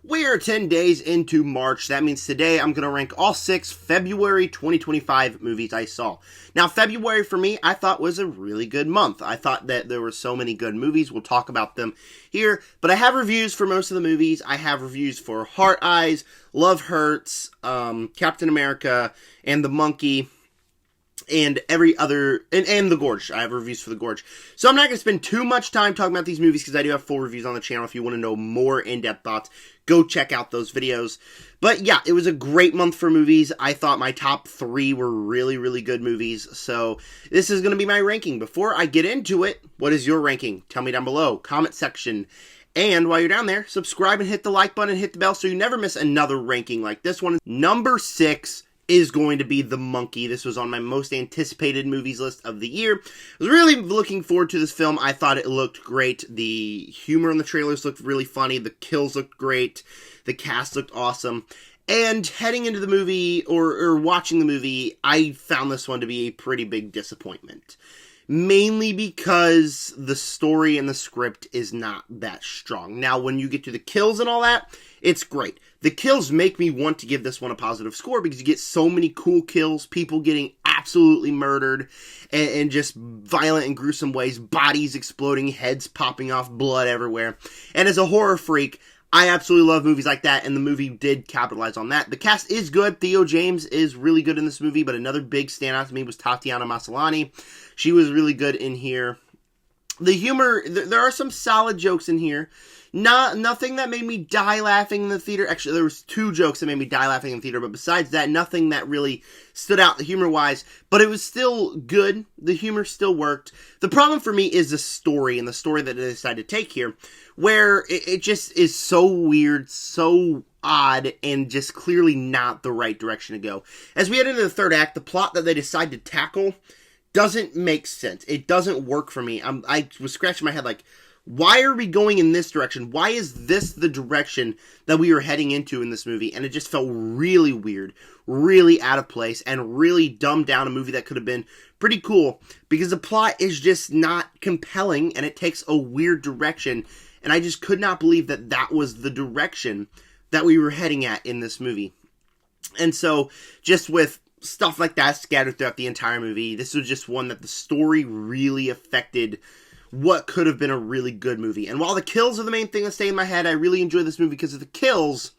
We are 10 days into March. That means today I'm going to rank all 6 February 2025 movies I saw. Now, February for me, I thought was a really good month. I thought that there were so many good movies. We'll talk about them here. But I have reviews for most of the movies. I have reviews for Heart Eyes, Love Hurts, Captain America, and The Monkey, and every other, and The Gorge. I have reviews for The Gorge. So I'm not going to spend too much time talking about these movies because I do have full reviews on the channel. If you want to know more in-depth thoughts, go check out those videos. But yeah, it was a great month for movies. I thought my top 3 were really, really good movies. So this is going to be my ranking. Before I get into it, what is your ranking? Tell me down below, comment section. And while you're down there, subscribe and hit the like button and hit the bell so you never miss another ranking like this one. Number 6 is going to be The Monkey. This was on my most anticipated movies list of the year. I was really looking forward to this film. I thought it looked great. The humor in the trailers looked really funny. The kills looked great. The cast looked awesome. And heading into the movie, or watching the movie, I found this one to be a pretty big disappointment. Mainly because the story and the script is not that strong. Now, when you get to the kills and all that, it's great. The kills make me want to give this one a positive score because you get so many cool kills, people getting absolutely murdered and just violent and gruesome ways, bodies exploding, heads popping off, blood everywhere. And as a horror freak, I absolutely love movies like that, and the movie did capitalize on that. The cast is good. Theo James is really good in this movie, but another big standout to me was Tatiana Maslany. She was really good in here. The humor, there are some solid jokes in here. Nothing that made me die laughing in the theater. Actually, there was 2 jokes that made me die laughing in the theater, but besides that, nothing that really stood out humor-wise. But it was still good. The humor still worked. The problem for me is the story, and the story that they decided to take here, where it just is so weird, so odd, and just clearly not the right direction to go. As we head into the third act, the plot that they decide to tackle doesn't make sense. It doesn't work for me. I was scratching my head like, why are we going in this direction? Why is this the direction that we were heading into in this movie? And it just felt really weird, really out of place, and really dumbed down a movie that could have been pretty cool because the plot is just not compelling and it takes a weird direction. And I just could not believe that that was the direction that we were heading at in this movie. And so just with stuff like that scattered throughout the entire movie, this was just one that the story really affected what could have been a really good movie. And while the kills are the main thing that stay in my head, I really enjoyed this movie because of the kills.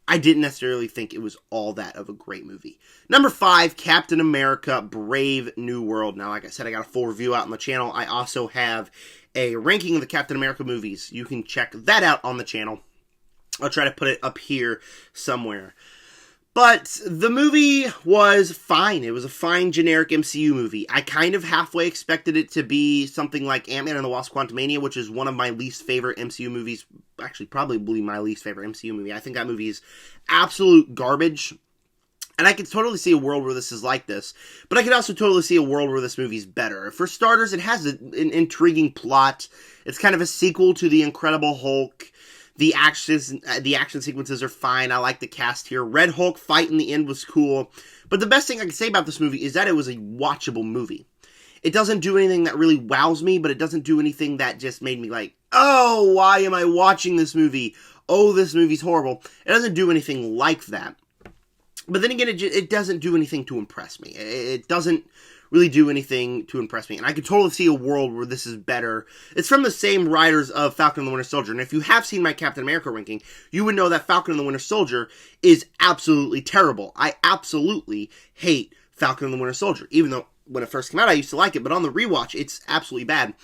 I didn't necessarily think it was all that of a great movie. Number 5, Captain America, Brave New World. Now, like I said, I got a full review out on the channel. I also have a ranking of the Captain America movies. You can check that out on the channel. I'll try to put it up here somewhere. But the movie was fine. It was a fine, generic MCU movie. I kind of halfway expected it to be something like Ant-Man and the Wasp: Quantumania, which is one of my least favorite MCU movies. Actually, probably my least favorite MCU movie. I think that movie is absolute garbage. And I could totally see a world where this is like this. But I could also totally see a world where this movie's better. For starters, it has an intriguing plot. It's kind of a sequel to The Incredible Hulk. The action sequences are fine. I like the cast here. Red Hulk fight in the end was cool. But the best thing I can say about this movie is that it was a watchable movie. It doesn't do anything that really wows me, but it doesn't do anything that just made me like, oh, why am I watching this movie? Oh, this movie's horrible. It doesn't do anything like that. But then again, it doesn't do anything to impress me. It doesn't really do anything to impress me. And I could totally see a world where this is better. It's from the same writers of Falcon and the Winter Soldier. And if you have seen my Captain America ranking, you would know that Falcon and the Winter Soldier is absolutely terrible. I absolutely hate Falcon and the Winter Soldier. Even though when it first came out, I used to like it. But on the rewatch, it's absolutely bad.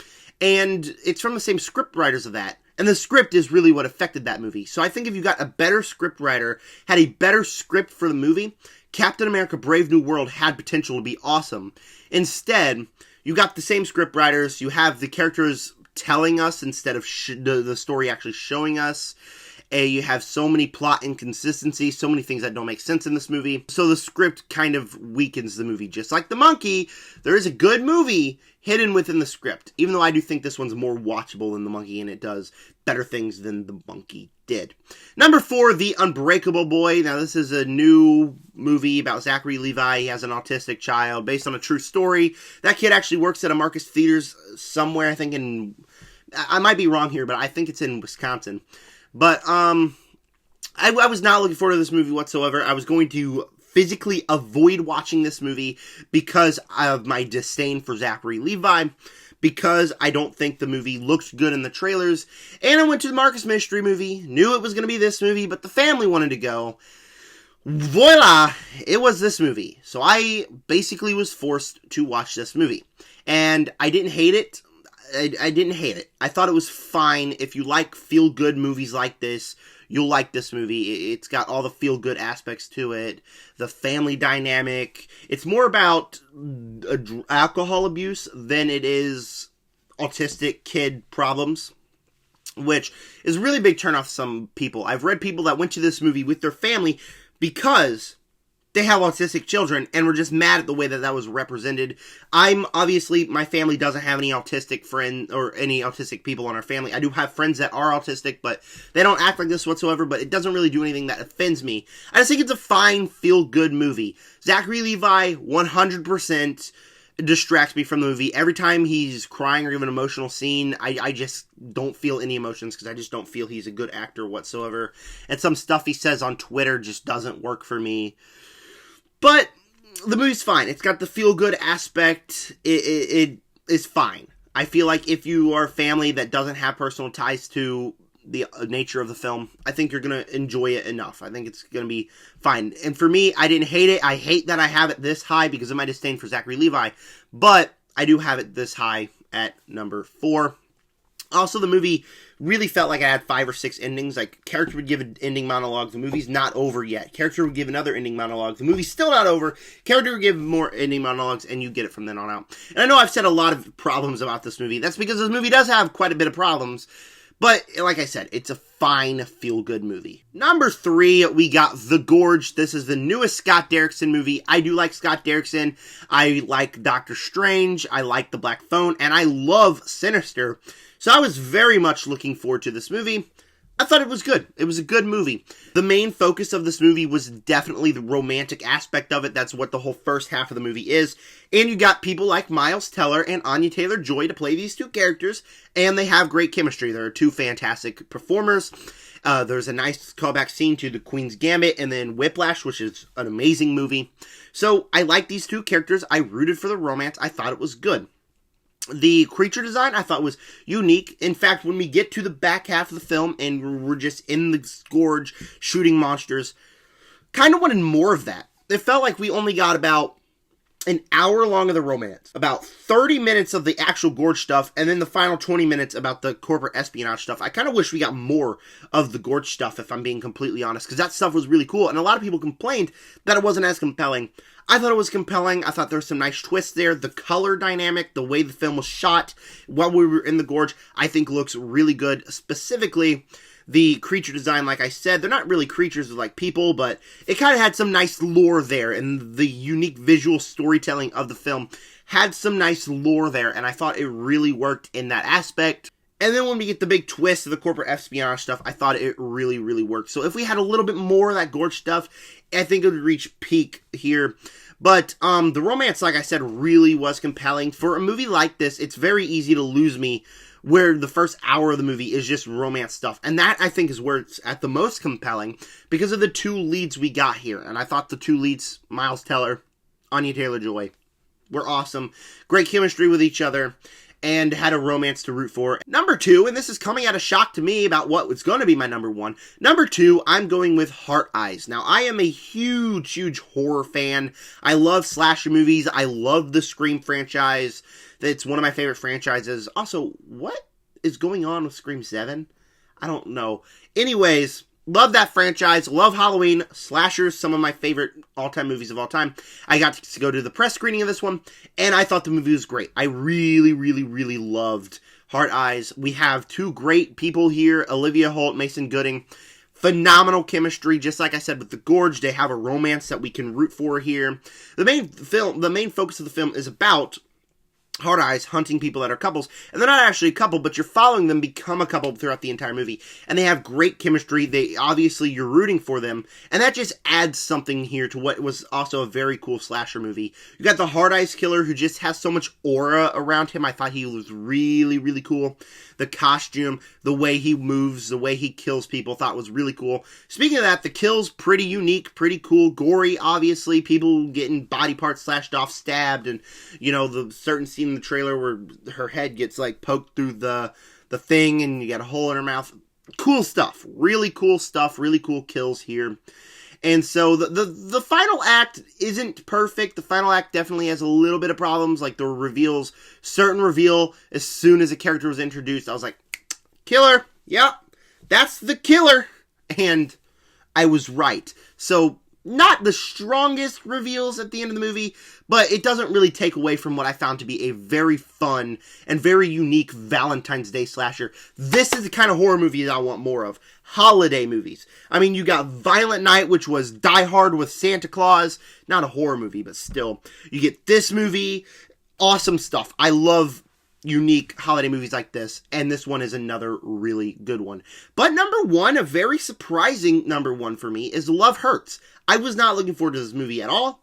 And it's from the same script writers of that. And the script is really what affected that movie. So I think if you got a better script writer, had a better script for the movie, Captain America Brave New World had potential to be awesome. Instead, you got the same script writers, you have the characters telling us instead of the story actually showing us. You have so many plot inconsistencies, so many things that don't make sense in this movie. So the script kind of weakens the movie. Just like The Monkey, there is a good movie hidden within the script. Even though I do think this one's more watchable than The Monkey, and it does better things than The Monkey did. Number 4, The Unbreakable Boy. Now, this is a new movie about Zachary Levi. He has an autistic child based on a true story. That kid actually works at a Marcus Theaters somewhere, I think I might be wrong here, but I think it's in Wisconsin. But I was not looking forward to this movie whatsoever. I was going to physically avoid watching this movie because of my disdain for Zachary Levi, because I don't think the movie looked good in the trailers, and I went to the Marcus Mystery movie, knew it was going to be this movie, but the family wanted to go. Voila! It was this movie. So I basically was forced to watch this movie. And I didn't hate it. I didn't hate it. I thought it was fine. If you like feel-good movies like this, you'll like this movie. It's got all the feel-good aspects to it. The family dynamic. It's more about alcohol abuse than it is autistic kid problems, which is a really big turnoff to some people. I've read people that went to this movie with their family because they have autistic children and were just mad at the way that was represented. Obviously, my family doesn't have any autistic friends or any autistic people in our family. I do have friends that are autistic, but they don't act like this whatsoever, but it doesn't really do anything that offends me. I just think it's a fine, feel-good movie. Zachary Levi, 100%, distracts me from the movie. Every time he's crying or even an emotional scene, I just don't feel any emotions because I just don't feel he's a good actor whatsoever. And some stuff he says on Twitter just doesn't work for me. But the movie's fine. It's got the feel-good aspect. It is fine. I feel like if you are a family that doesn't have personal ties to the nature of the film, I think you're going to enjoy it enough. I think it's going to be fine. And for me, I didn't hate it. I hate that I have it this high because of my disdain for Zachary Levi. But I do have it this high at number 4. Also, the movie really felt like I had 5 or 6 endings. Like, character would give an ending monologue. The movie's not over yet. Character would give another ending monologue. The movie's still not over. Character would give more ending monologues, and you get it from then on out. And I know I've said a lot of problems about this movie. That's because this movie does have quite a bit of problems. But, like I said, it's a fine, feel-good movie. Number 3, we got The Gorge. This is the newest Scott Derrickson movie. I do like Scott Derrickson. I like Doctor Strange. I like The Black Phone. And I love Sinister. So I was very much looking forward to this movie. I thought it was good. It was a good movie. The main focus of this movie was definitely the romantic aspect of it. That's what the whole first half of the movie is. And you got people like Miles Teller and Anya Taylor-Joy to play these two characters, and they have great chemistry. They're two fantastic performers. There's a nice callback scene to The Queen's Gambit and then Whiplash, which is an amazing movie. So I like these two characters. I rooted for the romance. I thought it was good. The creature design I thought was unique. In fact, when we get to the back half of the film and we're just in the gorge shooting monsters, kind of wanted more of that. It felt like we only got about an hour long of the romance, about 30 minutes of the actual gorge stuff, and then the final 20 minutes about the corporate espionage stuff. I kind of wish we got more of the gorge stuff, if I'm being completely honest, because that stuff was really cool, and a lot of people complained that it wasn't as compelling. I thought it was compelling. I thought there were some nice twists there. The color dynamic, the way the film was shot while we were in the gorge, I think looks really good. Specifically, the creature design, like I said, they're not really creatures, they're like people, but it kind of had some nice lore there, and the unique visual storytelling of the film had some nice lore there, and I thought it really worked in that aspect. And then when we get the big twist of the corporate espionage stuff, I thought it really, really worked. So if we had a little bit more of that gorge stuff, I think it would reach peak here. But the romance, like I said, really was compelling. For a movie like this, it's very easy to lose me where the first hour of the movie is just romance stuff. And that, I think, is where it's at the most compelling because of the two leads we got here. And I thought the two leads, Miles Teller, Anya Taylor-Joy, were awesome. Great chemistry with each other, and had a romance to root for. Number 2, and this is coming at a shock to me about what was going to be my number 1. Number 2, I'm going with Heart Eyes. Now, I am a huge, huge horror fan. I love slasher movies. I love the Scream franchise. It's one of my favorite franchises. Also, what is going on with Scream 7? I don't know. Anyways, love that franchise. Love Halloween. Slashers, some of my favorite all-time movies of all time. I got to go to the press screening of this one, and I thought the movie was great. I really, really, really loved Heart Eyes. We have two great people here, Olivia Holt, Mason Gooding. Phenomenal chemistry, just like I said with The Gorge. They have a romance that we can root for here. The main focus of the film is about Hard Eyes hunting people that are couples, and they're not actually a couple, but you're following them become a couple throughout the entire movie, and they have great chemistry. They obviously, you're rooting for them, and that just adds something here to what was also a very cool slasher movie. You got the Hard Eyes killer who just has so much aura around him. I thought he was really, really cool. The costume, the way he moves, the way he kills people, thought was really cool. Speaking of that, the kills, pretty unique, pretty cool, gory, obviously, people getting body parts slashed off, stabbed, and, you know, the certain scene in the trailer where her head gets, like, poked through the thing, and you got a hole in her mouth. Cool stuff. Really cool stuff. Really cool kills here. And so the final act isn't perfect. The final act definitely has a little bit of problems, like the reveals, certain reveal as soon as a character was introduced. I was like, killer, yep, that's the killer. And I was right. So not the strongest reveals at the end of the movie, but it doesn't really take away from what I found to be a very fun and very unique Valentine's Day slasher. This is the kind of horror movie that I want more of. Holiday movies. I mean, you got Violent Night, which was Die Hard with Santa Claus. Not a horror movie, but still. You get this movie. Awesome stuff. I love unique holiday movies like this, and this one is another really good one. But number one, a very surprising number one for me, is Love Hurts. I was not looking forward to this movie at all.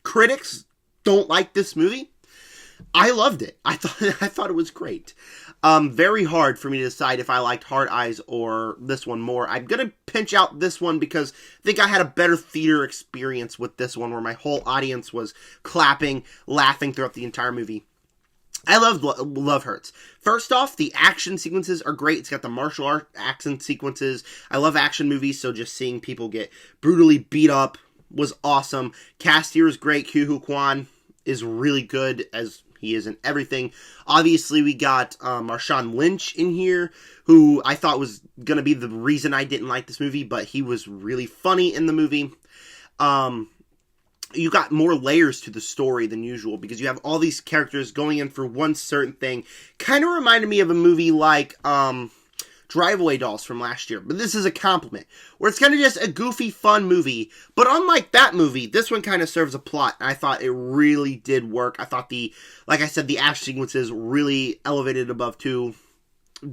Critics don't like this movie. I loved it. I thought it was great. Very hard for me to decide if I liked Hard Eyes or this one more. I'm gonna pinch out this one because I think I had a better theater experience with this one, where my whole audience was clapping, laughing throughout the entire movie. I love Love Hurts. First off, the action sequences are great. It's got the martial art action sequences. I love action movies, so just seeing people get brutally beat up was awesome. Cast here is great. Ke Huy Quan is really good, as he is in everything. Obviously, we got Marshawn Lynch in here, who I thought was going to be the reason I didn't like this movie, but he was really funny in the movie. You got more layers to the story than usual, because you have all these characters going in for one certain thing. Kind of reminded me of a movie like Drive-Away Dolls from last year, but this is a compliment, where it's kind of just a goofy, fun movie. But unlike that movie, this one kind of serves a plot, and I thought it really did work. I thought like I said, the action sequences really elevated above to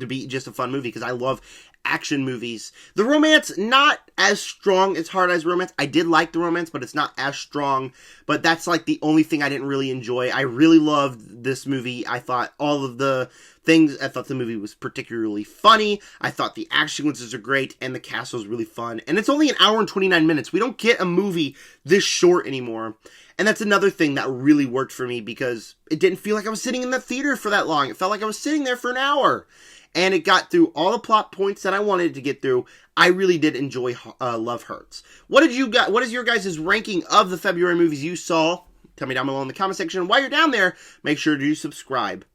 be just a fun movie, because I love action movies. The romance, not as strong as Hard Eyes romance. I did like the romance, but it's not as strong. But that's like the only thing I didn't really enjoy. I really loved this movie. I thought all of the things, I thought the movie was particularly funny. I thought the action sequences are great, and the cast was really fun. And it's only an hour and 29 minutes. We don't get a movie this short anymore. And that's another thing that really worked for me, because it didn't feel like I was sitting in the theater for that long. It felt like I was sitting there for an hour. And it got through all the plot points that I wanted to get through. I really did enjoy Love Hurts. What is your guys' ranking of the February movies you saw? Tell me down below in the comment section. And while you're down there, make sure to subscribe.